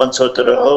50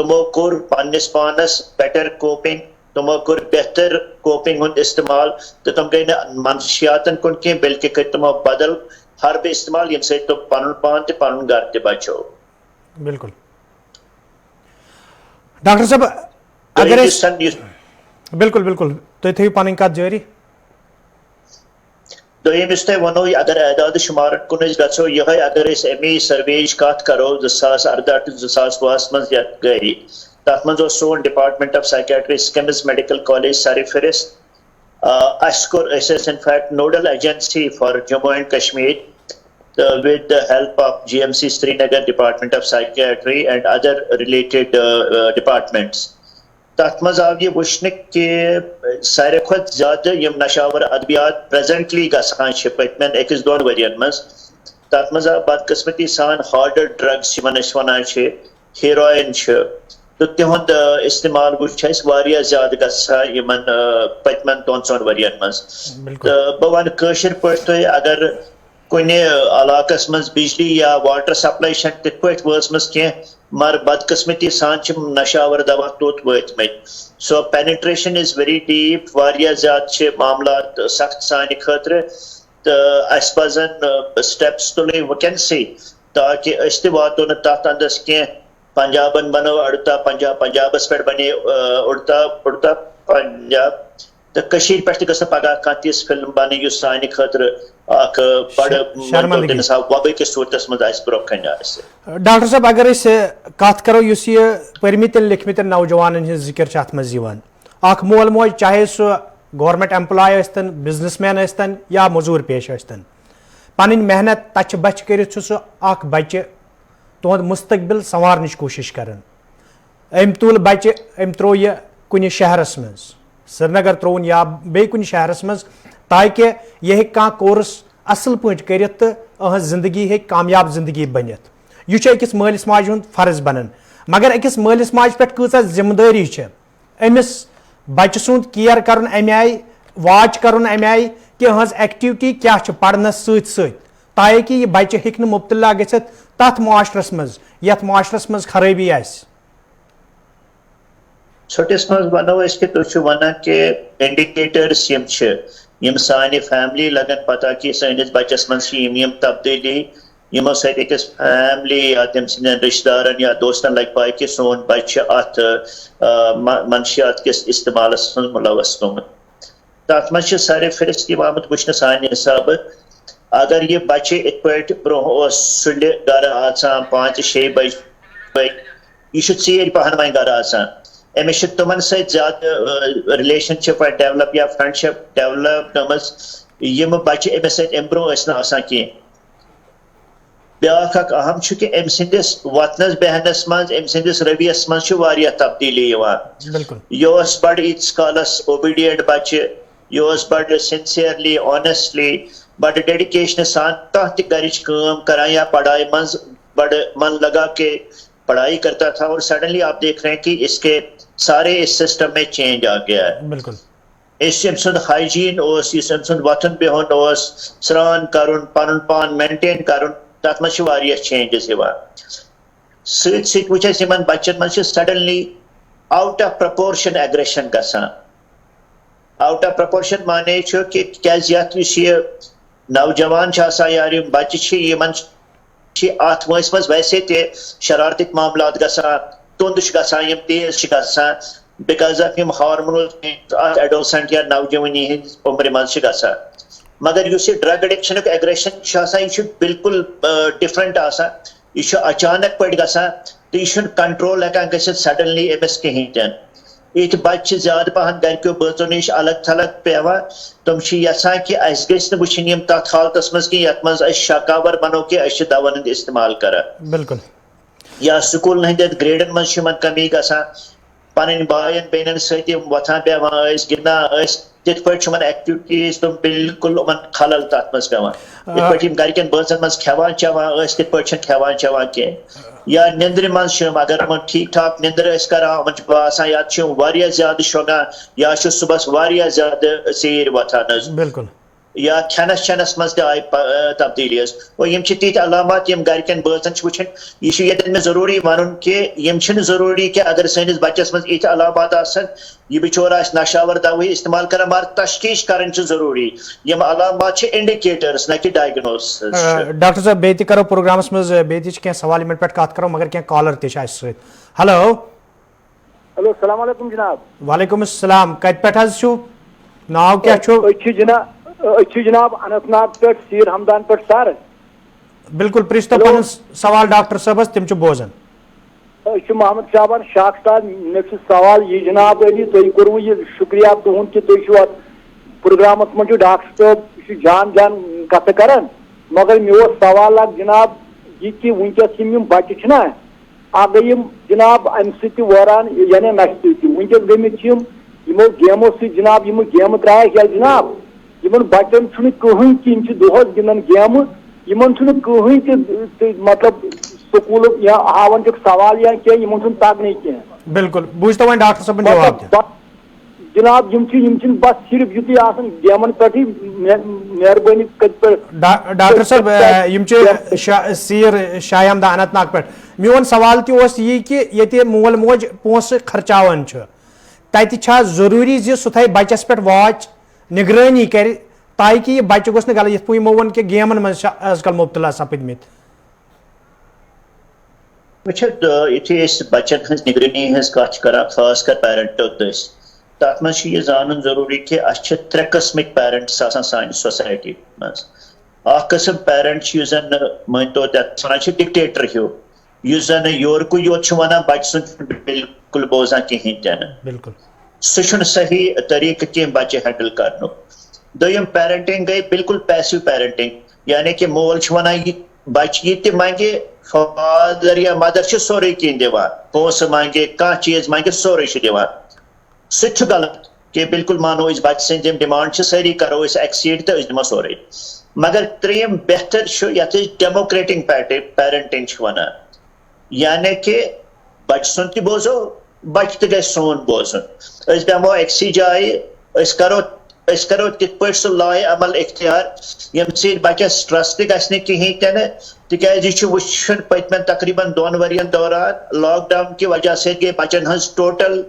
تمو کور پانس پانس بیٹر کوپنگ تمو کور بہتر کوپنگ ہند استعمال تو تم گئی منشیاتن کن کی بلکہ کر تمو بدل حرب استعمال یم سے تم پن پان تو پن گھر تہ بچو. بالکل ڈاکٹر صاحب اگر بالکل بالکل تھی تھو پن کت جاری. دویم اس تہ ونو اگر اعداد شمار کن گھو یہ اگر امی سرویج کت کرو 2018 ٹو 2020 مز گئی تر مز سون department of psychiatry SKIMS medical college سر فہرست. اس کور in fact nodal agency for Jammu and Kashmir with the help of GMC Srinagar Department of Psychiatry and other related departments. تَتھ منٛز آو یہ وٕچھنہٕ کہِ ساروی کھۄتہٕ زیادٕ یِم نشاور ادوِیات پریزنٹلی گژھان چھِ پٔتمٮ۪ن 1-2 ؤرین منٛز تَتھ منٛز آو بدقٕسمتی سان ہارڈر ڈرگس یِمن أسۍ وَنان چھِ ہیرویِن چھُ تہٕ تِہُنٛد استعمال وٕچھ اَسہِ واریاہ زیادٕ گژھان یِمن پٔتمٮ۪ن 2-4 ؤرین منٛز. تہٕ بہٕ وَنہٕ کٲشِر پٲٹھۍ تۄہہِ اگر کُنہِ علاقس منٛز بجلی یا واٹر سپلاے چھنہٕ تِتھ پٲٹھۍ وٲژمٕژ کینٛہہ مگر بدقٕسمتی سان چھِ نشاور دوا توٚت وٲتمٕتۍ. سو پینیٹریشن از ویری ڈیپ واریاہ زیادٕ چھِ معاملات سخت سانہِ خٲطرٕ تہٕ اَسہِ پزن سٹیپس تُلٕنۍ وٕنکیٚنسٕے تاکہِ أسۍ تہِ واتو نہٕ تتھ انٛدس کینٛہہ پنجابن بنٲو اڑتا پنجاب پنجابس پٮ۪ٹھ بنے اڑتا اڑتا پنجاب تو کشیر پہ گھس پگہ کھانا تیس فلم بن اس سانہ خاطر اخ بڑ وبائی کس صورتس مز برو کن. ڈاکٹر صاحب اگر کت کرو اس پرمتن لکھمتن نوجوانن ہز ذکر ات مز اخ مول موج چاہے سہ گورمنٹ ایمپلائی ٲسۍتن بزنس مین ٲسۍتن یا مزور پیش ٲسۍتن پنٕنۍ محنت تچہ بچ کرتھ سہ اخ بچہ تہد مستقبل سنوارنٕچ کوشش کران أمۍ تُل بچہ أمۍ ترٛوو یہِ کُنہِ شہرس منٛز سرینگر ترٛووُن یا بیٚیہِ کُنہِ شہرس منٛز تاکہ یہِ ہیٚکہِ کانٛہہ کورس اصل پٲٹھۍ کٔرِتھ تہٕ أہنٛز زندگی ہیٚکہِ کامیاب زندگی بٔنِتھ. یہِ چھُ أکِس مٲلِس ماجہِ ہُنٛد فرض بنان مگر أکِس مٲلِس ماجہِ پٮ۪ٹھ کۭژاہ ذمہٕ دٲری چھِ أمِس بچہِ سُنٛد کِیر کرُن امہِ آیہِ واچ کرُن امہِ آیہِ کہِ أہنٛز ایکٹِوِٹی کیاہ چھِ پرنس سۭتۍ سۭتۍ تاکہِ یہِ بچہِ ہیٚکہِ نہٕ مُبتلا گٔژھِتھ تتھ معاشرس منٛز یتھ معاشرس منٛز خرٲبی آسہِ. ژھوٚٹِس منٛز ونو أسۍ کہِ تُہۍ چھِو ونان کہِ انڈِکیٹرس یِم چھِ یِم سانہِ فیملی لگن پتہ کہِ سٲنِس بچس منٛز چھِ یِم تبدیٖلی یِمو سۭتۍ أکِس فیملی یا تٔمۍ سٕنٛدٮ۪ن رشتہٕ دارن یا دوستن لگہِ پاے کہِ سون بچہِ چھُ اتھ منشیات کِس استعمالس منٛز مُلوث گوٚمُت. تتھ منٛز چھِ ساروی فہرست یِوان آمُت وٕچھنہٕ سانہِ حسابہٕ اگر یہِ بچہِ یِتھ پٲٹھۍ برونٛہہ اوس سُلہِ گرٕ آسان 5-6 بجہِ یہِ چھُ ژیٖرۍ پہن وۄنۍ گرٕ آسان أمِس چھِ تِمن سۭتۍ زیادٕ رِلیشن شِپ وۄنۍ ڈیولپ یا فرینڈ شِپ ڈیولپ گٔمٕژ یِم بچہِ أمِس سۭتۍ امہِ برونٛہہ ٲسۍ نہٕ آسان کینٛہہ. بیاکھ اکھ اہم چھُ کہِ أمۍ سٕنٛدِس وۄتھنس بیہنس منٛز أمۍ سٕنٛدِس رویس منٛز چھِ واریاہ تبدیٖلی یِوان. یہِ اوس بڑٕ ییٖتِس کالس اوبیڈینٹ بچہِ یہِ اوس بڑٕ سنسیئرلی آنیسٹلی بڑٕ ڈیڈِکیشنہٕ سان کانٛہہ تہِ گرِچ کٲم کران یا پڑھائی منٛز بڑٕ من لگا کے پڑھائی کرتا تھا اور سڈنلی آپ دیکھ رہے ہیں کہ اس کے سارے اس سسٹم میں چینج آ گیا ہے. بالکل اس أمۍ سُنٛد ہائیجیٖن اوس یُس أمۍ سُنٛد وۄتھُن بِہُن اوس سرٛان کرُن پنُن پان مینٹین کرُن تتھ منٛز چھِ واریاہ چینجز یِوان. سۭتۍ سۭتۍ وٕچھ اَسہِ یِمن بچن منٛز چھِ suddenly out of proportion aggression گژھان. آوُٹ آف پرپورشن مانے چھُ کہِ کیازِ یتھ یُس یہِ نوجوان چھِ آسان یا یِم بچہِ چھِ یِمن چھِ اتھ وٲنٛسہِ منٛز ویسے تہِ شرارتٕکۍ معاملات گژھان توٚند چھُ گژھان یِم تیز چھِ گژھان بِکاز آف یِم ہارمونل اتھ ایڈولسنٹ یا نوجوانی ہٕنٛدِ عمرِ منٛز چھِ گژھان. مگر یُس یہِ ڈرگ ایڈکشنُک ایگریشن چھُ آسان یہِ چھُ بالکل ڈفرنٹ آسان یہِ چھُ اچانک پٲٹھۍ گژھان تہٕ یہِ چھُنہٕ کنٹرول ہٮ۪کان گٔژھِتھ سڈنلی أمِس کِہینۍ تہِ نہٕ. ییٚتہِ بچہِ چھِ زیادٕ پہن گرِکیو بٲژو نِش الگ تھلگ پیوان تِم چھِ یژھان کہِ اَسہِ گٔژھۍ نہٕ وٕچھِنۍ یِم تتھ حالتس منٛز کینٛہہ یتھ منٛز أسۍ شکاور بنو کہِ أسۍ چھِ دون ہُنٛد استعمال کران. بالکل یا سکوٗلن ہٕنٛدٮ۪ن گریڈن منٛز چھِ یِمن کمی گژھان پنٕنۍ باین بیٚنٮ۪ن سۭتۍ یِم وۄتھان بیٚہوان ٲسۍ گِنٛدان ٲسۍ تِتھ پٲٹھۍ چھِ یِمن ایکٹِوِٹیٖز تِم بالکل یِمن خلل تتھ منٛز پیوان. یِتھ پٲٹھۍ یِم گرِکٮ۪ن بٲژن منٛز کھٮ۪وان چٮ۪وان ٲسۍ تِتھ پٲٹھۍ چھِنہٕ کھٮ۪وان چٮ۪وان کینٛہہ. یا نِندرِ منٛز چھِ یِم اگر یِمن ٹھیٖک ٹھاک نِندٕر ٲسۍ کران یِمن چھُ باسان یا چھِ یِم واریاہ زیادٕ شۄنٛگان یا چھِ صبحس واریاہ زیادٕ ژیٖرۍ وۄتھان حظ. بالکل یا کھینس چینس مز تہ آئی تبدیلی اور یم چھ تیت علامات یم گرکن بٲژن چھ وچھن یہ چھ یتن میں ضروری ونن کہ یم چھن ضروری کہ اگر سٲنِس بچس مز یتھ علامات آسن یہ بچور آس نشاور دوائی استعمال کران مگر تشخیص کرن چھ ضروری یم علامات چھ انڈیکیٹرز نہ کہ ڈائگنوسس ڈاکٹر صاحب بیٚیہِ تہِ کرو پروگرامس مز بیٚیہِ تہِ چھِ کینٛہہ سوال یِمن پٮ۪ٹھ کتھ کرو مگر کینٛہہ کالر تہِ چھِ اسہِ سۭتۍ ہیلو ہیلو السلام علیکم جناب وعلیکم السلام کتہِ پٮ۪ٹھ حظ چھُو ناو کیٛاہ چھُ جناب اننت ناگ پہ سیر ہمدان پہ سر بالکل پرٛژھتو پنُن سوال ڈاکٹر صٲبس تِم چھِ بوزان محمد شابان شاخ صاحب مے سوال یہ جناب علی تھی کورو یہ شکریہ تہد کہ تھی ات پروگرامس من ڈاکٹر صاحب جان جان کت کران مگر مے سوال اخ جناب یہ کہ ونکس بچہ نا گئی جناب ام سان یعنی نشہ ونکس گمت یمو گیمو سی جناب یم گیمہ ترائے جناب یمن بچن کہین کہ دہس گندان گیمہ یمن کہین تہ مطلب سکول یا ہاون سوال یا کی تگنے کی بالکل بوزتو وۄنۍ ڈاکٹر صٲبن جواب تہِ جناب یم بس صرف یُتُے آسان گیمن پٮ۪ٹھٕے مہربٲنی ڈاکٹر صٲب یم چھِ سیٖر شاہ ہمدان اننت ناگ پٮ۪ٹھ میون سوال تہِ اوس یی کہ ییٚتہِ مول موج پونٛسہٕ خرچاوان چھُ تتہِ چھا ضروٗری زِ سُہ تھایہِ بچس پٮ۪ٹھ واچ نگرٲنی کرِ تاکہ یہ بچہ گوٚژھ نہٕ غلط یِتھ پٲٹھۍ یِمو ووٚن کہ گیمن منٛز چھِ آز کل مبتلا سپدمٕتۍ یُتھُے أسۍ بچن ہٕنٛز نگرٲنی ہٕنٛز کتھ چھِ کران خاص کر پیرنٹو دٔسۍ تتھ منٛز چھُ یہِ زانُن ضروٗری کہ اسہِ چھِ 3 قٕسمٕکۍ پیرنٹس آسان سانہِ سوسایٹی منٛز اکھ قٕسم پیرنٹ چھُ یُس زن نہٕ مٲنتو تتھ ونان چھِ ڈکٹیٹر ہیوٗ یُس زن یورکُے یوت چھُ ونان بچہ سُنٛد بالکل بوزان کہیٖنۍ تہِ نہٕ بالکل سُہ چھُنہٕ صحیح طریقہٕ کینٛہہ بچہ ہینڈل کرنُک دوٚیِم پیرنٹنگ گٔے بالکل پیسو پیرنٹنگ یعنی کہ مول چھُ ونان یہِ بچہ یہِ تہِ منگہِ فادر یا مدر چھِ سورُے کینٛہہ دِوان پونٛسہٕ منگہِ کانٛہہ چیٖز منگہِ سورُے چھِ دِوان سُہ تہِ چھُ غلط کہ بالکل مانو أسۍ بچہ سٕنٛدۍ یِم ڈِمانڈ چھِ سٲری کرو أسۍ ایکسیٖڈ تہٕ أسۍ دِمو سورُے مگر ترٛیٚیِم بہتر چھُ یتھ أسۍ ڈیموکریٹک پیرنٹنگ چھِ ونان یعنی کہ بچہ سُنٛد تہِ بوزو بچہ تہِ گژھِ سون بوزُن أسۍ بیٚہمو أکسٕے جایہِ أسۍ کرو تِتھ پٲٹھۍ سُہ لایہِ عمل اختیار ییٚمہِ سۭتۍ بچس سٹرس تہِ گژھِ نہٕ کہیٖنۍ تہِ نہٕ تِکیازِ یہِ چھُ وٕچھُن پٔتمٮ۪ن تقریٖباً 2 ؤرین دوران لاک ڈاوُن کہِ وجہ سۭتۍ گٔے بچن ہٕنٛز ٹوٹل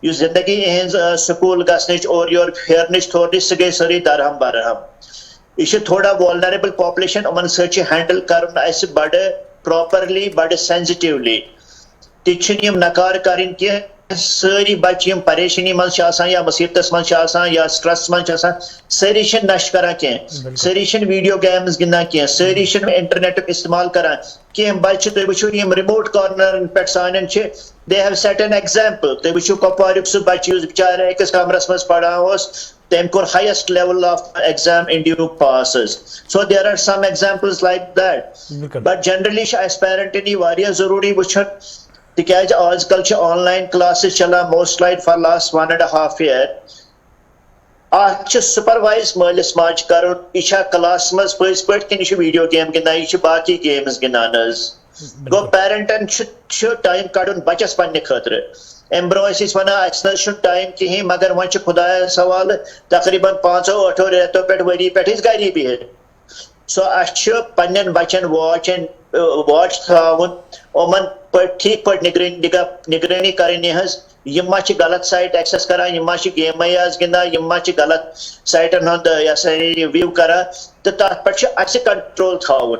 یُس زندگی یِہٕنٛز سکوٗل گژھنٕچ اورٕ یورٕ پھیرنٕچ تھورنٕچ سُہ گٔے سٲرٕے درہم برہم یہ تھوڑا والنریبل پاپولیشن یِمن سۭتۍ چھُ ہینڈل کرُن اسہِ بڑٕ پراپرلی بڑٕ سینزٹیولی تہِ چھِنہٕ یِم نکار کرٕنۍ کینٛہہ سٲری بچہ یِم پریشٲنی منٛز چھِ آسان یا مصیبتس منٛز چھِ آسان یا سٹرس منٛز چھِ آسان سٲری چھِنہٕ نشہٕ کران کینٛہہ سٲری چھِنہٕ ویڈیو گیمز گِنٛدان کینٛہہ سٲری چھِنہٕ انٹرنیٹُک استعمال کران کینٛہہ بچہ تُہۍ وٕچھِو یِم رِموٹ کارنرن پٮ۪ٹھ سانٮ۪ن چھِ they have set an example تُہۍ وٕچھِو کۄپواریُک سُہ بچہ یُس بِچارٕ أکِس کمرس منٛز پران اوس تٔمۍ کوٚر ہایسٹ لیول آف ایگزام انڈیہُک پاس حظ so there are some examples like that but generally چھِ اسہِ پیرنٹن یہِ واریاہ ضروٗری وٕچھُن تِکیازِ آز کل چھِ on line classes challan most light for last 1.5 year اتھ چھُ سپروائز مٲلِس ماجہِ کرُن یہِ چھا کلاس منٛز پٔزۍ پٲٹھۍ کِنہٕ یہِ چھُ ویڈیو گیم گِنٛدان یہِ چھُ باقٕے گیمز گِنٛدان حظ گوٚو پیرنٹن چھُ ٹایم کڑُن بچس پننہِ خٲطرٕ امہِ برونٛہہ ٲسۍ أسۍ ونان اسہِ نہ حظ چھُنہٕ ٹایم کہیٖنۍ مگر وۄنۍ چھُ خۄدایس حوالہٕ تقریٖباً 5-8 رٮ۪تو پٮ۪ٹھ ؤری پٮ۪ٹھ أسۍ گری بِہِتھ سو اسہِ چھُ پننٮ۪ن بچن واچ تھاوُن یِمن ٹھیٖک پٲٹھۍ نگرٲنی کرٕنۍ یِہٕنٛز یِم ما چھِ غلط سایٹ ایکسس کران یِم ما چھِ گیمے آز گِنٛدان یِم ما چھِ غلط سایٹن ہُنٛد یہِ ہسا یہِ وِو کران تہٕ تتھ پٮ۪ٹھ چھُ اسہِ کنٹرول تھاوُن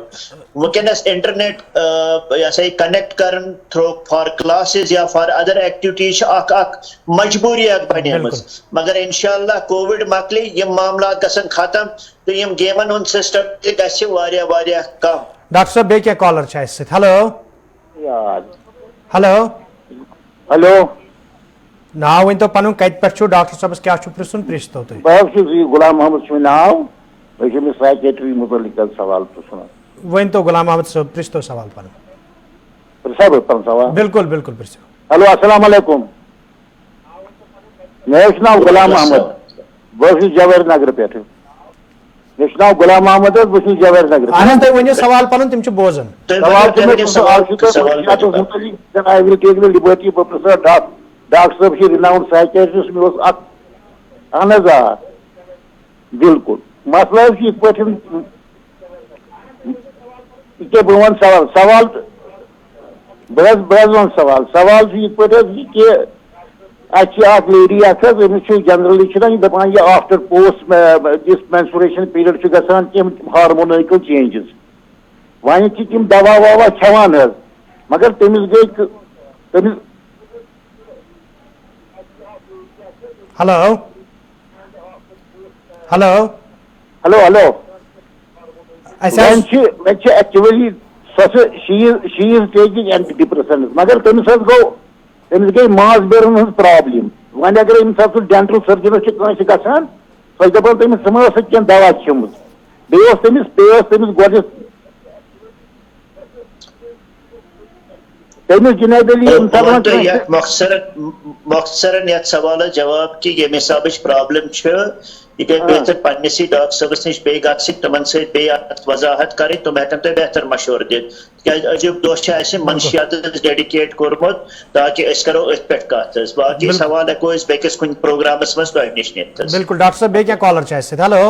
وٕنکیٚنس انٹرنیٹ یہِ ہسا یہِ کنیکٹ کرن تھرو فار کلاسز یا فار ادر ایکٹیوٹیز چھِ اکھ مجبوٗری اکھ بنیمٕژ مگر انشاء اللہ کووِڈ مۄکلہِ یِم معاملات گژھن ختم تہٕ یِم گیمن ہُنٛد سسٹم تہِ گژھِ واریاہ کم ڈاکٹر صٲب بیٚیہِ کینٛہہ کالر چھِ اسہِ سۭتۍ ہیلو ہیلو ہیلو ناو ؤنۍتو پنُن کتہِ پٮ۪ٹھ چھُو ڈاکٹر صٲبس کیٛاہ چھُ پرٛژھُن پرٛژھتو تُہۍ بہٕ حظ چھُس غلام محمد چھُ مےٚ ناو مےٚ چھُ أمِس سایکیٹری مُتعلق حظ سوال پرٛژھُن ؤنۍتو غلام محمد صٲب پرٛژھتو سوال پنُن پرٛژھا بہٕ پنُن سوال بالکل بالکل پرٛژھِو ہیلو السلام علیکم مےٚ حظ چھُ ناو غلام محمد بہٕ حظ چھُس جواری نگرٕ پٮ۪ٹھٕ مےٚ چھُ ناو غلام محمد حظ بہٕ چھُس جواری نگرٕ اہن حظ تُہۍ ؤنِو سوال پنُن تِم چھِ بوزان سوال چھُ مےٚ آئی ول ٹیک دی لِبرٹی بہٕ پرٛژھٕ ڈاکٹر صٲب چھِ رِناوُنڈ سایکیٹرسٹ مےٚ اوس اکھ اہن حظ آ بالکل مسئلہ یہ پہ بہ ون سوال بہت ون سوال یہ پہ کہ اچھا لیڈی امس جنرلی دپان یہ آفٹر پوسٹ یس مینسوریشن پیریڈ گژھان تم ہارمونیکل چینجز ون تم دوا ووا کھیوان مگر تمس گئی تمس hello hello hello hello actually she is taking antidepressants مگر تمس گئی ماس بیرن ہز پرابلم ون اگر امس ڈینٹل سرجنس گژھان سو دپان تمس ثم کی دوا کھیمت بیس تمس گۄڈٕ تمس جناب علی مختصراً یتھ سوالس جواب کہ یم حساب پرابلم یہ گئی بہتر پنسی ڈاکٹر صبس نش بی گھن تمن ست وضاحت کریں تم ہیکن تہ بہتر مشورہ دت تیز عجیب دہ منشیات ڈیڈیکیٹ کورمت تاکہ اس کرو ات پہ کت باقی سوال ہیکو بیکس کن پروگرامس مز تہ نش نت بالکل ڈاکٹر صاحب بیٚیہِ کینٛہہ کالر چھ اسہِ ہلو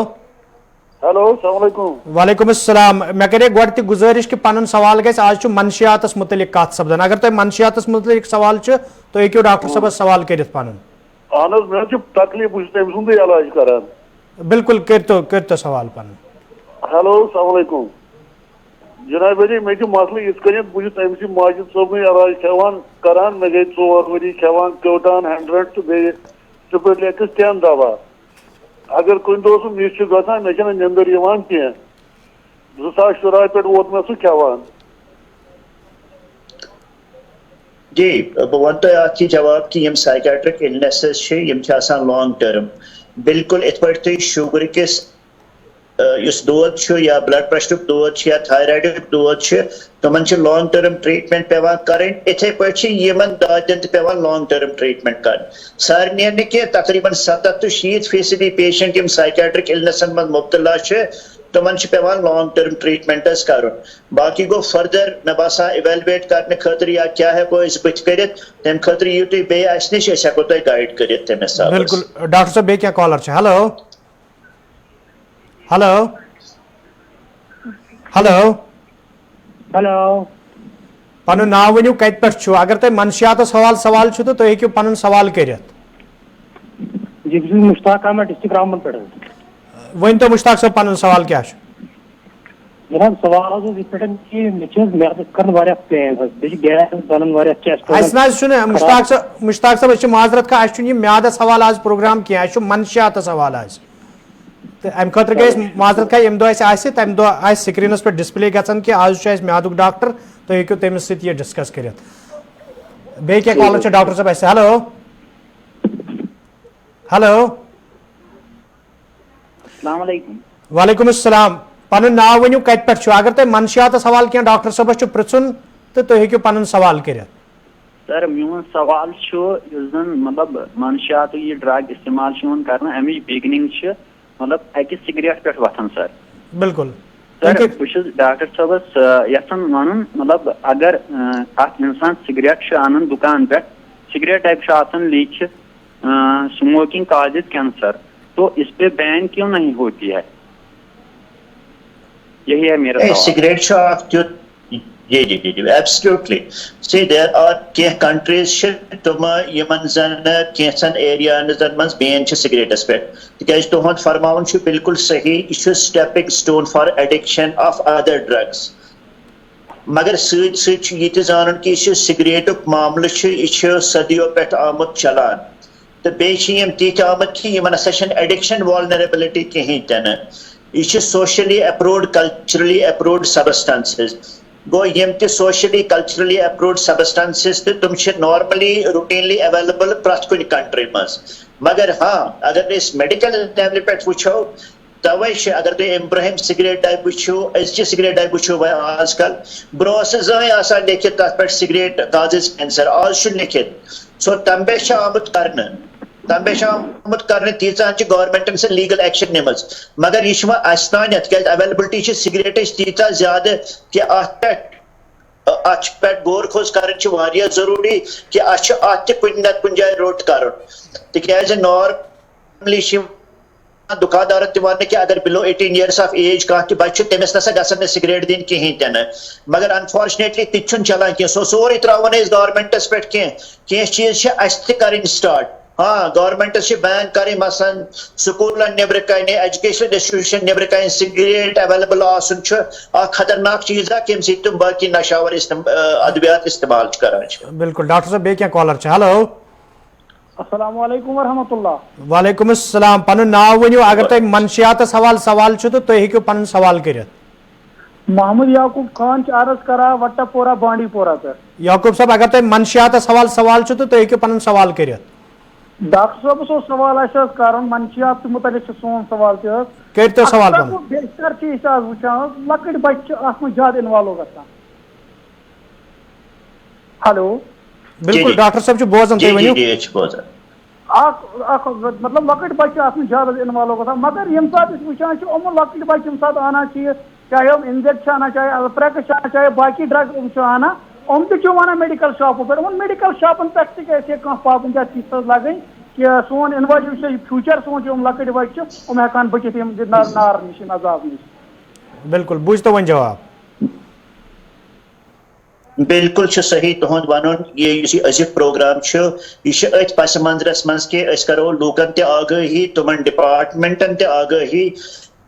ہلو السلام علیکم وعلیکم السلام مے کرے گۄڈٕ تہِ گُزٲرِش کہ پنُن سوال گژھِ آز چھُ منشیاتس متعلق کتھ سپدان اگر تۄہہِ منشیاتس متعلق سوال چھُ تُہۍ ہیٚکِو ڈاکٹر صٲبس سوال کٔرِتھ پنُن اہن حظ مےٚ چھُ تکلیف بہٕ چھُس تٔمۍ سُنٛدٕے علاج کران بالکل کٔرتو سوال پنُن ہیلو السلام علیکم جناب علی مےٚ چھُ مسلہٕ یِتھ کٔنٮ۪تھ بہٕ چھُس أمسٕے ماجد صٲبنٕے علاج کھٮ۪وان کران مےٚ گٔے 4 ؤری کھٮ۪وان کیوٹان 100 تہٕ بیٚیہِ سپرلیکس 10 دوا اگر کُنہِ دۄہ سُہ مِس چھُ گژھان مےٚ چھنہٕ نِندٕر یِوان کینٛہہ 2017 پٮ۪ٹھ ووت مےٚ سُہ کھٮ۪وان جی بہ ون تہ ات جواب کہ M psychiatric illnesses long term بالکل ات پہ تھی شوگر کس اس دود یا بلڈ پریشرک دود یا تھائرائڈک دود تمن لانگ ٹرم ٹریٹمنٹ پیوان کریں اتھے پہ دادن پیوان لانگ ٹرم ٹریٹمنٹ کریں سارے نی تقریباً 70 to 60% پیشنٹ یم سائکیٹرک النسن من مبتلا تمن پیوان لانگ ٹرم ٹریٹمنٹ کرن باقی گو فردر مے باسان ایویلویٹ کرنے خاطر یا کیا ہیکو اس بت کرت تم خاطر یو تھی بی اس نش ہیکو تہ گائیڈ کرت تم حساب بالکل ڈاکٹر صاحب بیٚیہِ کینٛہہ کالر چھ ہلو ہلو ہلو ہلو پنُن ناو ؤنِو کتہِ پٮ۪ٹھ چھُو اگر تۄہہِ منشیاتس حوالہٕ سوال چھُ تہٕ تُہۍ ہیٚکِو پنُن سوال کٔرِتھ جی بہٕ چھُس مشتاق احمد ڈسٹرک رامبن پٮ۪ٹھ ؤنۍ تو مشتاق صٲب پنُن سوال کیٛاہ چھُ جناب سوال حظ اوس یِتھ پٲٹھۍ کہِ مےٚ چھِ حظ میادس کران واریاہ پین حظ بیٚیہِ چھِ گیس بنان واریاہ چیسٹ اَسہِ نہ حظ چھُنہٕ مشتاق صٲب أسۍ چھِ معذرت کھا اَسہِ چھُنہٕ یہِ میادس حوالہٕ آز پروگرام کینٛہہ اَسہِ چھُ منشیاتس حوالہٕ آز تہٕ اَمہِ خٲطرٕ گٔے أسۍ معذرت کھا ییٚمہِ دۄہ اَسہِ آسہِ تَمہِ دۄہ آسہِ سکریٖنس پٮ۪ٹھ ڈسپلے گژھان کہِ آز چھُ اَسہِ میادُک ڈاکٹر تُہۍ ہیٚکِو تٔمِس سۭتۍ یہِ ڈسکس کٔرِتھ بیٚیہِ کینٛہہ کالر چھِ ڈاکٹر صٲب اَسہِ ہلو ہلو السلام علیکم وعلیکم السلام پنُن ناو ؤنِو کتہِ پٮ۪ٹھ چھُو اگر تۄہہِ منشیاتس حوالہٕ کینٛہہ ڈاکٹر صٲبس چھُ پرژھُن تہٕ تُہۍ ہیٚکِو پنُن سوال کٔرِتھ سر میون سوال یُس زن مطلب منشیات یہ ڈرگ استعمال کرنا امچ بگننگ مطلب اکہ سگریٹ پہ وتھان سر بالکل سر بہت ڈاکٹر صٲبس یژھان ون مطلب اگر ات انسان سگریٹ انان دکان پہ سگریٹ ٹائپ آسان لیکھت اسموکنگ کازز کینسر تو اس پہ بین کیوں نہیں ہوتی ہے یہی ہے میرا سوال سگریٹ جی جی جی جی ایبسلیوٹلی سی دیر آر کی کنٹریز تم یمن زن کینچن ایریازن من بین سگریٹس پہ تکیاز تہد فرماون بالکل صحیح یہ stepping stone for addiction of other drugs مگر ست ست یہ زانن کہ یہ سگریٹک معاملہ یہ صدیوں پہ آمت چلان تو بیٚیہِ تیٖتۍ آمٕتۍ کہ یمن ہسا ایڈکشن والنریبلٹی کہین تہ یہ سوشلی اپروڈ کلچرلی اپروڈ سبسٹنسز گو یم تہ سوشلی کلچرلی اپروڈ سبسٹنسز تم نارملی روٹینلی اویلیبل پرٛٮ۪تھ کُنہِ کنٹری مز مگر ہاں اگر اس میڈیکل لیولہِ پٮ۪ٹھ وٕچھو توے اگر تُہۍ امہِ برٛونٛہِم سگریٹ ٹایپ وٕچھِو أزچہِ سگریٹ ٹایپ وٕچھِو وۄنۍ آز کل برٛونٛہہ ٲس زٕہٕنۍ آسان لیکھِتھ تتھ پٮ۪ٹھ سگریٹ کازز کینسر آز چھُ لیکھِتھ سو تمہِ پٮ۪ٹھ آمُت کرنہٕ تیٖژاہ گورمنٹن سۄ لیگل ایکشن نِمٕژ مگر یہ اس تانٮ۪تھ کیٛازِ اویلیبلٹی سگریٹٕچ تیٖژاہ زیادٕ کہ ات پہ غور خوض کرٕنۍ واریاہ ضروٗری کہ ات تہِ کُنہِ نتہٕ کُنہِ جایہِ روٚٹ کرُن تِکیٛازِ نارملی دکاندار تہ کہ اگر بلو 18 ایئرس آف ایج کانٛہہ تہِ بچہ تٔمِس نسا گژھن نہٕ سگریٹ دِنۍ کِہیٖنۍ تہِ نہٕ مگر انفارچُنیٹلی تہِ چھُنہٕ چلان کینٛہہ سُہ سورُے ترٛاوُن أسۍ گورمنٹس پٮ۪ٹھ کینٛہہ چیٖز چھِ اَسہِ تہِ کَرٕنۍ سٹارٹ ہاں گورمنٹس چھِ بین کرٕنۍ مثلاً سکوٗلن نیبرٕ کنہِ ایجوکیشنل انسٹیٹیوشن نیبرٕ کنہِ سگریٹ اویلیبل آسُن چھُ اکھ خطرناک چیٖز اکھ ییٚمہِ سۭتۍ تِم باقی نشاور ادویات استعمال چھِ کران چھِ. بالکل ڈاکٹر صاحب بیٚیہِ کینٛہہ کالر چھِ ہیلو. السلام علیکم ورحمۃ اللہ. وعلیکم السلام. پنُن ناو ؤنِو اگر تۄہہِ منشیاتس حوالہٕ سوال چھُ تہٕ تُہۍ ہیٚکِو پنُن سوال کٔرِتھ. محمد یعقوب خان چھُ عرض کران وٹا پورہ بانڈی پورہ پٮ۪ٹھ. یعقوب صاحب اگر تۄہہِ منشیاتس حوالہٕ سوال چھُ تہٕ تُہۍ ہیٚکِو پنُن سوال کٔرِتھ. ڈاکٹر صٲبس اوس سوال اَسہِ حظ کرُن منشیات متعلق چھُ سون سوال تہِ حظ. کٔرۍتو سوال پنُن. بیشتر چھِ أسۍ آز وٕچھان حظ لۄکٕٹۍ بچہِ چھِ اتھ منٛز زیادٕ اِنوالو گژھان. ہیلو. بالکل ڈاکٹر صٲب چھُ بوزان تُہۍ ؤنِو. اکھ مطلب لۄکٕٹۍ بچہِ چھِ اتھ منٛز زیادٕ اِنوالو گژھان مگر ییٚمہِ ساتہٕ أسۍ وٕچھان چھِ یِمن لۄکٕٹۍ بچہِ ییٚمہِ ساتہٕ انان چھِ یہِ چاہے یِم انجیکٹ چھِ انان چاہے الپریکس چھِ انان چاہے باقی ڈرگ یِم چھِ انان یِم تہِ چھِ ونان میڈیکل شاپو پٮ۪ٹھ یِمن میڈیکل شاپن پٮ۪ٹھ تہِ گژھِ کانٛہہ پابنٛدی چیٖز حظ لگٕنۍ کہ سون اِنوالو چھُ فیوٗچر سون چھِ یِم لۄکٕٹۍ بچہِ چھِ یِم ہٮ۪کان بٔچِتھ یِم نار نِش یِم عذاب نِش. بالکل بوٗزتو وۄنۍ جواب. بالکل صحیح تہد ون یہ أزیُک پروگرام یہ ات پس منظرس مز کہ کرو لوکن تہ آگاہی تمن ڈپارٹمنٹن تہ آگاہی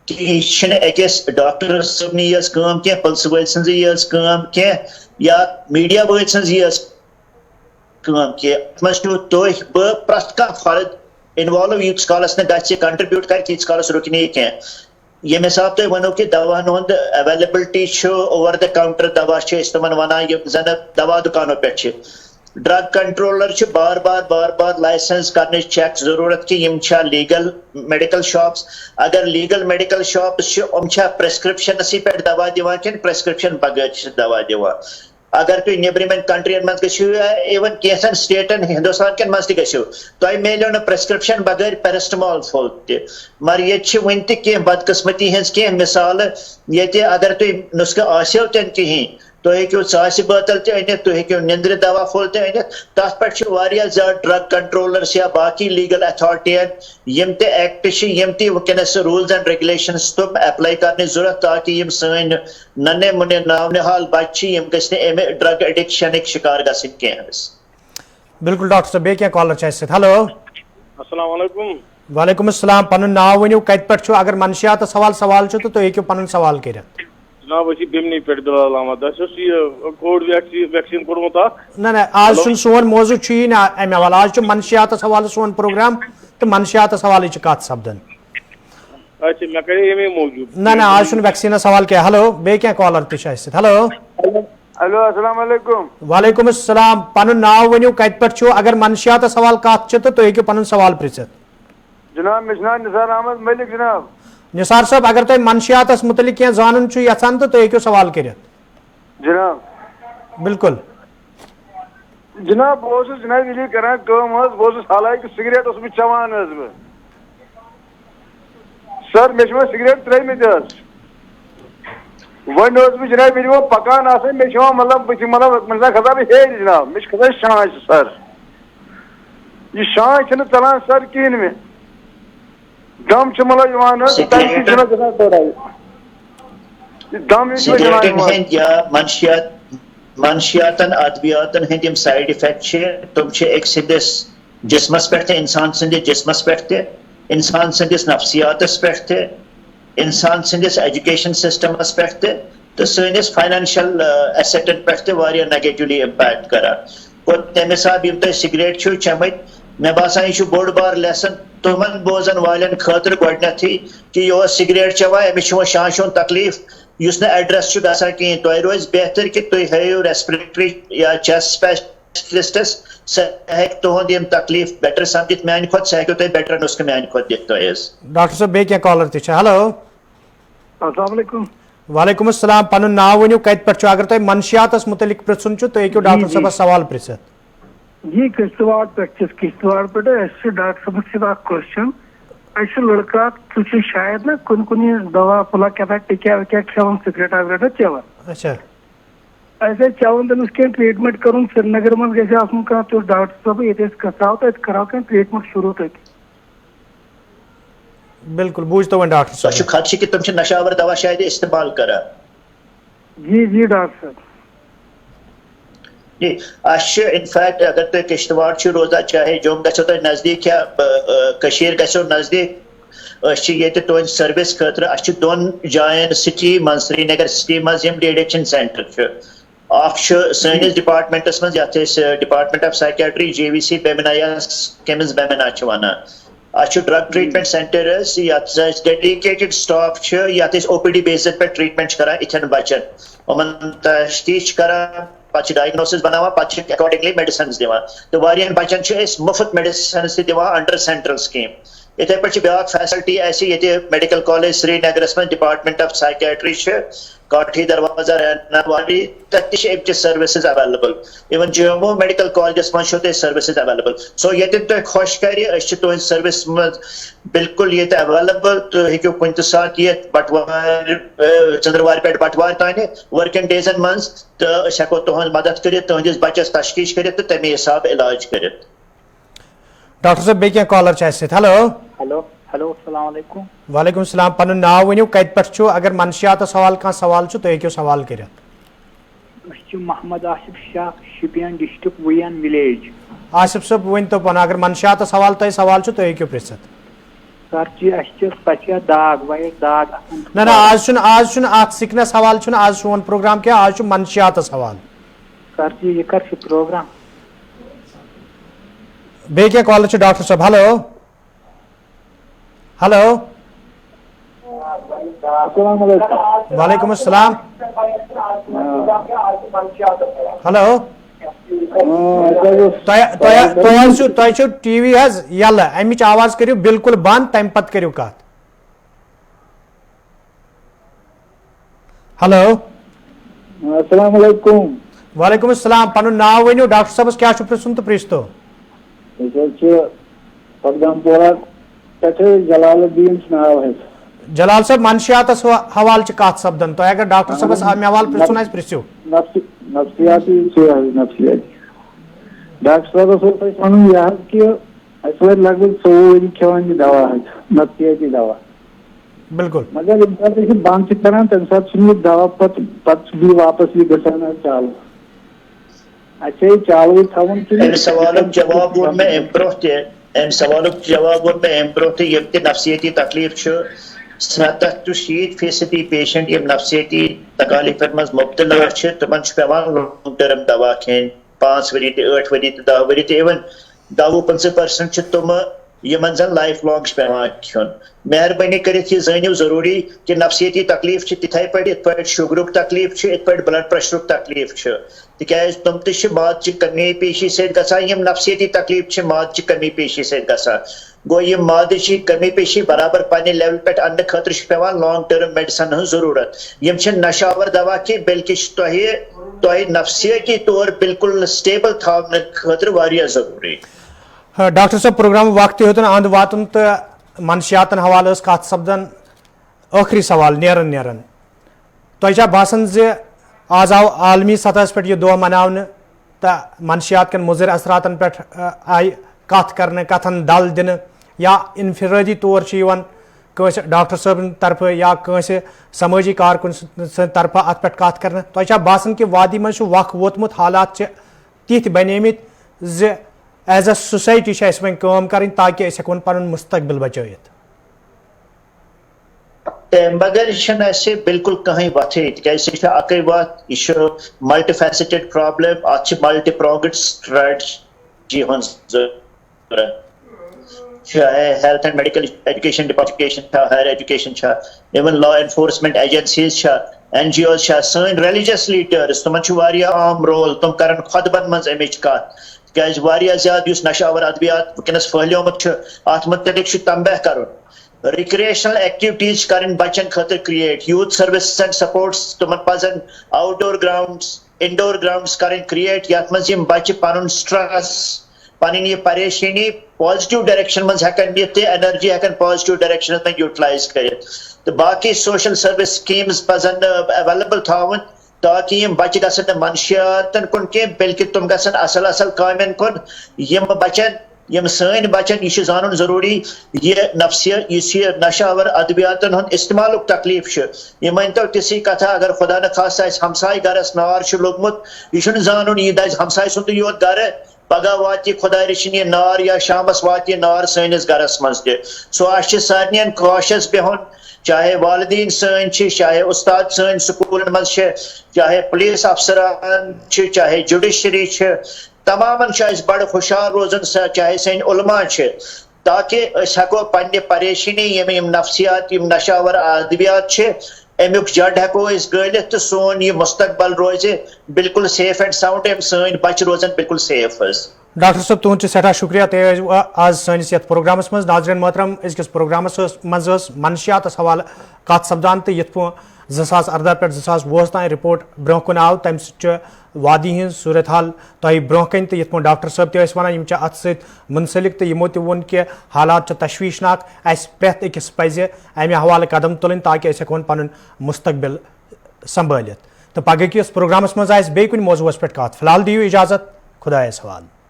کہ یہ اکس ڈاکٹر صبنی یٲژ کٲم کی پلسہٕ وٲلۍ سٕنٛزٕے یٲژ کٲم کی یا میڈیا وٲلۍ سٕنٛز یٲژ کٲم کی اتھ منٛز چھُو تُہۍ بہٕ پرٛٮ۪تھ کانٛہہ فرد انوالو ییٖتِس کالس نہٕ گژھِ کنٹربیوٗٹ کرِ تیٖتِس کالس رُکہِ نہٕ یہِ کینٛہہ. ییٚمہِ حساب تُہۍ ونو کہ دواہن ہُنٛد اویلیبلٹی چھُ اوور دَ کاونٹر دوا چھِ أسۍ تِمن ونان یِم زن دوا دُکانو پٮ۪ٹھ چھِ. ڈرگ کنٹرولر چھِ بار بار لائسنس کرنٕچ چیک ضروٗرت کہ یِم چھا لیگل میڈیکل شاپس. اگر لیگل میڈیکل شاپس چھِ یِم چھا پرسکرپشنسٕے پٮ۪ٹھ دوا دِوان کِنہٕ پرسکرپشن بغٲر چھِ دوا دِوان. اگر تُہۍ نیبرِمٮ۪ن کنٹرین منٛز گٔژھِو اِون کینٛژن سٹیٹن ہندوستان کٮ۪ن منٛز تہِ گٔژھِو تۄہہِ میلیو نہٕ پرسکرپشن بغٲر پیرسٹمال پھوٚل تہِ مگر ییٚتہِ چھِ وُنہِ تہِ کینٛہہ بدقٕسمتی ہٕنٛز کینٛہہ مِثالہٕ ییٚتہِ اگر تُہۍ نُسخہٕ آسیو تہِ نہٕ کِہیٖنۍ تُہۍ ہیٚکِو ژاسہِ بٲتل تہِ أنِتھ تُہۍ ہیٚکِو نِندرِ دوا پھوٚل تہِ أنِتھ تتھ پٮ۪ٹھ چھِ واریاہ زیادٕ ڈرگ کنٹرولرس یا باقی لیگل ایتھارٹین یِم تہِ ایکٹ چھِ یِم تہِ وٕنکیٚنس روٗلز اینڈ ریگولیشنز تِم ایپلاے کرنٕچ ضروٗرت تاکہِ یِم سٲنۍ ننہِ مُنہِ ناونِحال بچہِ چھِ یِم گٔژھۍ نہٕ امہِ ڈرگ ایڈکشنٕکۍ شکار گژھٕنۍ کینٛہہ حظ. بالکل ڈاکٹر صٲب بیٚیہِ کینٛہہ کالر چھِ اَسہِ سۭتۍ ہیلو. السلام علیکم. وعلیکم السلام. پنُن ناو ؤنِو کتہِ پٮ۪ٹھ چھُو اگر منشیاتس حوالہٕ سوال چھُ تہٕ تُہۍ ہیٚکِو پنُن سوال کٔرِتھ. جناب أسۍ چھِ بِمنی پٮ۪ٹھ بِلال احمد اَسہِ اوس یہِ کووِڈ ویکسیٖن کوٚرمُت اکھ. نہ آز چھُنہٕ سون موضوٗع چھُیی نہٕ امہِ حوالہٕ آز چھُ منشیاتس حوالہٕ سون پروگرام تہٕ منشیاتس حوالٕچ کتھ سپدان. اچھا مےٚ کرے امی موٗجوٗب. نہ آز چھُنہٕ ویکسیٖنس سوال کینٛہہ. ہیلو بیٚیہِ کینٛہہ کالر تہِ چھِ اَسہِ سۭتۍ ہیلو. ہیلو السلام علیکم. وعلیکم السلام. پنُن ناو ؤنِو کتہِ پٮ۪ٹھ چھُو اگر منشیاتس حوالہٕ کتھ چھِ تہٕ تُہۍ ہیٚکِو پنُن سوال پرژھِتھ. جناب مےٚ چھُ ناو نثار احمد ملک جناب. نثار صٲب اگر تۄہہِ منشیاتس متعلق کینٛہہ زانُن چھُ یژھان تہٕ تُہۍ ہیٚکِو سوال کٔرِتھ. جناب بالکل. جناب بہٕ اوسُس جناب ییٚلہِ کران کٲم حظ بہٕ اوسُس حالانکہِ سِگریٹ اوسُس بہٕ چٮ۪وان حظ بہٕ سر مےٚ چھِ وۄنۍ سِگریٹ ترٛٲیمٕتۍ حظ. وۄنۍ اوسُس بہٕ جناب ییٚلہِ وۄنۍ پکان آسان مےٚ چھِ یِوان مطلب بہٕ چھِ مطلب مےٚ چھِ کھسان بہٕ ہیٚرِ جناب مےٚ چھِ کھسان شانٛش سر. یہِ شانٛش چھِنہٕ ژلان سر کِہیٖنۍ مےٚ دم چھُ مطلب یِوان حظ تَمہِ سۭتۍ چھُنہٕ گژھان تھوڑا دم سگریٹن ہٕنٛدۍ یا منشیاتن ادویاتن ہٕنٛدۍ یِم سایڈ افیکٹ چھِ تِم چھِ أکۍ سٕنٛدِس جسمس پٮ۪ٹھ تہِ انسان سٕنٛدِس جسمس پٮ۪ٹھ تہِ انسان سٕنٛدِس نفسیاتس پٮ۪ٹھ تہِ انسان سٕنٛدِس ایجوکیشن سسٹمس پٮ۪ٹھ تہِ تہٕ سٲنِس فاینانشل ایسٹن پٮ۪ٹھ تہِ واریاہ نیگیٹولی امپیکٹ کران. گوٚو تمہِ حساب یِم تۄہہِ سگریٹ چھِو چٮ۪مٕتۍ مےٚ باسان یہِ چھُ بوٚڑ بار لیسن تِمن بوزن والٮ۪ن خٲطرٕ گۄڈٕنیتھٕے کہ یہِ اوس سگریٹ چٮ۪وان أمِس چھُ وۄنۍ شانٛشہِ ہُنٛد تکلیٖف یُس نہٕ ایڈرس چھُ گژھان کِہیٖنۍ تۄہہِ روزِ بہتر کہ تُہۍ ہٲیِو ریسپریٹری یا چیسٹ سپیشلسٹس سُہ ہیٚکہِ تُہُنٛد یِم تکلیٖف بیٹر سمجھِتھ میانہِ کھۄتہٕ سُہ ہیٚکِو تۄہہِ بیٹر نُسخہٕ میانہِ کھۄتہٕ دِتھ تۄہہِ حظ. ڈاکٹر صٲب بیٚیہِ کینٛہہ کالر تہِ چھِ ہیلو. السلام علیکم. وعلیکم السلام. پنُن ناو ؤنِو کتہِ پٮ۪ٹھ چھُ اگر تۄہہِ منشیاتس متعلق پرژھُن چھُ تُہۍ ہیٚکِو ڈاکٹر صٲبس سوال پرژھِتھ. جی کشتواڑ پٮ۪ٹھ چھُس کشتواڑ پٮ۪ٹھ اَسہِ چھُ ڈاکٹر صٲبس سۭتۍ اکھ کوسچن. اَسہِ چھُ لڑکہٕ اکھ سُہ چھُ شاید نا کُنہِ کُنہِ دوا پھوٚلا کیٛاہ ٹِکیا وِکیا کھٮ۪وان سگریٹا وگریٹا چٮ۪وان. اچھا اَسہِ ٲسۍ چٮ۪وان تٔمِس کینٛہہ ٹریٖٹمنٹ کَرُن سری نگر منٛز گژھِ آسُن کانٛہہ تیُتھ ڈاکٹر صٲب ییٚتہِ أسۍ گژھو تہٕ أسۍ کرہو کینٛہہ ٹریٖٹمنٹ شروٗع تَتہِ. بالکل بوجھ تو ڈاکٹر تۄہہِ چھُ صٲب خدشہِ کہِ تِم چھِ نشاور دوا شاید استعمال کران. جی جی ڈاکٹر صاحب. جی اچھا انفیکٹ اگر تُہۍ کشتواڑ چھِو روزان چاہے جوٚم گژھو تۄہہِ نزدیٖک یا کٔشیٖر گژھو نزدیٖک أسۍ چھِ ییٚتہِ تُہنٛدِ سٔروِس خٲطرٕ اَسہِ چھِ 2 جاین سٹی منٛز سرینگر سٹی منٛز یِم ڈی ایڈکشن سینٹر چھِ. اکھ چھُ سٲنِس ڈپارٹمنٹس منٛز یتھ أسۍ ڈپارٹمنٹ آف سائکیٹری JVC بیمنا یا کیمز بیمنا چھِ ونان. اَسہِ چھُ ڈرگ ٹریٹمنٹ سینٹر حظ یتھ أسۍ ڈیڈیکیٹڈ سٹاف چھِ یتھ أسۍ OPD بیسز پٮ۪ٹھ ٹریٹمنٹ چھِ کران یِتھٮ۪ن بچن. یِمن تشخیٖص چھِ کران پتہٕ چھِ ڈائگنوسس بناوان پتہٕ چھِ اکارڈنگلی میڈِسنز دِوان تہٕ واریاہن بچن چھِ أسۍ مُفت میڈِسنز تہِ دِوان انڈر سینٹرل سکیٖم. یِتھے پٲٹھۍ چھِ بیاکھ فیسلٹی اَسہِ ییٚتہِ میڈیکل کالیج سرینگرس منٛز ڈپارٹمنٹ آف سائکیٹری چھِ کاٹھی دروازہ رہناواری تتہِ تہِ چھِ اَمچہِ services available. Even Jammu medical colleges منٛز چھو تۄہہِ سٔروِسز ایویلیبل. سو ییٚتٮ۪ن تۄہہِ خۄش کرِ أسۍ چھِ تُہنٛدِ سٔروِس منٛز بالکل ییٚتہِ ایویلیبل. تُہۍ ہیٚکِو کُنہِ تہِ ساتہٕ یِتھ بٹوارِ ژٔنٛدٕروارِ پٮ۪ٹھ بٹوارِ تانۍ ؤرکِنگ ڈیزن منٛز تہٕ أسۍ ہٮ۪کو تُہنٛد مدد کٔرِتھ تُہنٛدِس بچس تشخیٖص کٔرِتھ تہٕ تَمے حساب علاج کٔرِتھ. ڈاکٹر صٲب بیٚیہِ کینٛہہ کالر چھِ اَسہِ سۭتۍ. ہیلو ہیلو السلام علیکم. وعلیکم السلام. پنُن ناو ؤنِو کتہِ پٮ۪ٹھ چھُو اگر منشیاتس حوالہٕ کانٛہہ سوال چھُ تُہۍ ہیٚکِو سوال کٔرِتھ. أسۍ چھِ محمد آصف شاہ شُپین ڈسٹرکٹ وُین ولیج. آصف صٲب ؤنۍتو پنُن اگر منشیاتس حوالہٕ تۄہہِ سوال چھُ تُہۍ ہیٚکِو پرٛژھِتھ. سر جی اَسہِ چھِ پَژھیٚن داغ وایٹ داغ آسان. نہ آز چھُنہٕ اکھ سِکنس حوالہٕ چھُنہٕ آز سون پروگرام کینٛہہ آز چھُ منشیاتس حوالہٕ. سر جی یہِ کر چھُ پروگرام. بیٚیہِ کینٛہہ کالر چھِ ڈاکٹر صٲب. ہیلو ہیلو السلام علیکم. وعلیکم السلام. ہیلو تۄہہِ چھُو ٹی وی حظ یلہٕ امِچ آواز کٔرِو بالکل بنٛد تمہِ پتہٕ کٔرِو کتھ. ہیلو السلام علیکم. وعلیکم السلام. پنُن ناو ؤنِو ڈاکٹر صٲبس کیٛاہ چھُ پرٛژھُن تہٕ پرٛژھتو. أسۍ حظ چھِ پگام پورہ پٮ۪ٹھٕ جلال الدیٖن چھُ ناو حظ. جلال صٲب منشیاتس حوالہٕ چھِ کتھ سپدان تۄہہِ اگر ڈاکٹر صٲبس مےٚ حوالہٕ پرٛژھُن آسہِ پرٛژھِو. نفسیاتی چھِ حظ نفسیاتی. ڈاکٹر صٲبس اوس اَسہِ وَنُن یہِ حظ کہِ اَسہِ وٲتۍ لگ بگ 24 ؤری کھٮ۪وان یہِ دوا حظ نفسیاتی دوا. بالکل مگر ییٚمہِ ساتہٕ أسۍ یہِ بنٛد چھِ کران تَمہِ ساتہٕ چھُنہٕ یہِ دوا پتہٕ چھُ بیٚیہِ واپس یہِ گژھان حظ چالوٗ. اَسہِ چھا یہِ چالوٗ تھاوُن کِنہٕ امہِ سوالُک جواب ووٚن مےٚ امہِ برونٛہہ تہِ امہِ سوالُک جواب ووٚن مےٚ امہِ برونٛہہ تہِ یِم تہِ نفسیٲتی تکلیٖف چھُ 70 to 70% پیشنٹ یِم نفسیٲتی تکالیٖفن منٛز مُبتلا چھِ تِمن چھُ پیوان لانگ ٹٔرم دوا کھیٚنۍ 5 ؤری تہِ 8 ؤری تہِ 10 ؤری تہِ اِون 10-15% چھِ تِمہٕ یِمن زن لایف لانگ چھُ پیوان کھیوٚن. مہربٲنی کٔرِتھ یہِ زٲنِو ضروٗری کہِ نفسیٲتی تکلیٖف چھِ تِتھے پٲٹھۍ یِتھ پٲٹھۍ شُگرُک تکلیٖف چھُ یِتھ پٲٹھۍ بلڈ پریشرُک تکلیٖف چھُ. تِکیازِ تِم تہِ چھِ مادچہِ کمی پیشی سۭتۍ گژھان یِم نفسیٲتی تکلیٖف چھِ مادچہِ کمی پیشی سۭتۍ گژھان. گوٚو یِم مادٕچی کمی پیشی برابر پننہِ لیولہِ پٮ۪ٹھ اننہٕ خٲطرٕ چھِ پیوان لانگ ٹٔرم میڈِسن ہٕنٛز ضروٗرت. یِم چھِ نشاور دوا کینٛہہ بلکہِ چھِ تۄہہِ نفسیٲتی طور بالکل سٹیبل تھاونہٕ خٲطرٕ واریاہ ضروٗری. ڈاکٹر صٲب پروگرام وقتٕے ہیوٚتُن انٛد واتُن تہٕ منشیاتن حوالہٕ ٲس کتھ سپدان. ٲخری سوال نیران تۄہہِ چھا باسان زِ آز آو عالمی سطحس پٮ۪ٹھ یہِ دۄہ مناونہٕ تہٕ منشیات کٮ۪ن مُضِر اثراتن پٮ۪ٹھ آیہِ کتھ کرنہٕ کتھن ڈل دِنہٕ یا انفرٲدی طور چھِ یِوان کٲنٛسہِ ڈاکٹر صٲبن طرفہٕ یا کٲنٛسہِ سمٲجی کارکُن سٕنٛدِ طرفہٕ اتھ پٮ۪ٹھ کتھ کرنہٕ. تۄہہِ چھا باسان کہِ وادی منٛز چھُ وق ووتمُت حالات چھِ تِتھۍ بنیمٕتۍ زِ ایز اے سوسایٹی چھِ اَسہِ وۄنۍ کٲم کرٕنۍ تاکہِ أسۍ ہٮ۪کون پنُن مستقبل بچٲیِتھ. مگر یہِ چھنہٕ اَسہِ بالکل کٕہٕنۍ وتھٕے تِکیازِ سُہ چھِ اکٕے وتھ یہِ چھُ ملٹی فیسِٹڈ پرابلم اتھ چھِ ملٹی پروگڈ سٹریٹجی ہٕنٛز ضروٗرت. چاہے health and medical education department چھا ہایر ایجوکیشن چھا اِون لا انفورسمنٹ ایجنسیز چھا NGOs چھا سٲنۍ ریلِجس لیڈٲرٕس تِمن چھُ واریاہ عام رول تِم کرن خۄطبن منٛز امِچ کتھ. تِکیازِ واریاہ زیادٕ یُس نشاور ادوِیات وٕنکیٚنس پھہلیومُت چھُ اتھ متعلق چھُ تنبیہ کرُن. رِکریشنل ایکٹیوٹیٖز چھِ کرٕنۍ بچن خٲطرٕ create youth services and sports تِمن پزن آوُٹ ڈور گراونڈس انڈور گراونڈس کرٕنۍ کریٹ یتھ منٛز یِم بچہِ پنُن سٹرس پنٕنۍ یہِ پریشٲنی پازٹِو ڈایریکشن منٛز ہٮ۪کن نِتھ تہٕ اینرجی ہٮ۪کن پازٹِو ڈایریکشنس منٛز یوٗٹلایز کٔرِتھ. تہٕ باقٕے سوشل سٔروِس سکیٖمز پزن ایویلیبل تھاوٕنۍ تاکہِ یِم بچہِ گژھن نہٕ منشیاتن کُن کینٛہہ بلکہِ تِم گژھن اصل کامٮ۪ن کُن. یِم بچن یم سن بچن یہ زانن ضروری یہ نفسیت یہ نشاور ادویاتن ہند استعمال تکلیف یہ مانتو تسی کتھا اگر خدا نخواستہ ہمسائے گرس نار لوگمت یہ زانن یہ دز ہمسائے سند یوت گر پگہ وات خدا رچن یہ نار یا شامس وات نار سنس گرس مز تہ سو اس سارن کوشش بہن چاہے والدین سن چاہے استاد سن سکولن مز چاہے پولیس افسران چاہے جوڈیشری تمام بڑ خوشحال روزن چاہے سن علماء تاکہ ہیکو پنہ پریشانی یم نفسیات یم نشاور ادویات امیک جڑ ہیکو گلت تو سون یہ مستقبل روز بالکل سیف اینڈ ساؤنڈ سن بچہ روزن بالکل سیف ڈاکٹر صاحب تہد سٹھا شکریہ تہ آز سنس یت پروگرامس مز ناظرین محترم ازکس پروگرامس مز منشیات حوالہ کت سپدان تو یت پہ 2018 پہ 2020 تین رپورٹ برہ کن آو تمہ سہ وادی ہز صورت حال تہ برہ کن تو یت پہ ڈاکٹر صاحب تہ ونان ات ست منسلک تو یمو تہ وون کہ حالات تشویشناک اس پریت اکس پزِ امہ حوالہ قدم تلن تاکہ اس ہیکون پن مستقبل سنبھالت تو پگہ کس پروگرامس مز آس بیٚیہِ کُنہِ موضوعس پٮ۪ٹھ کتھ فی الحال دیو اجازت خدایس حوالہ.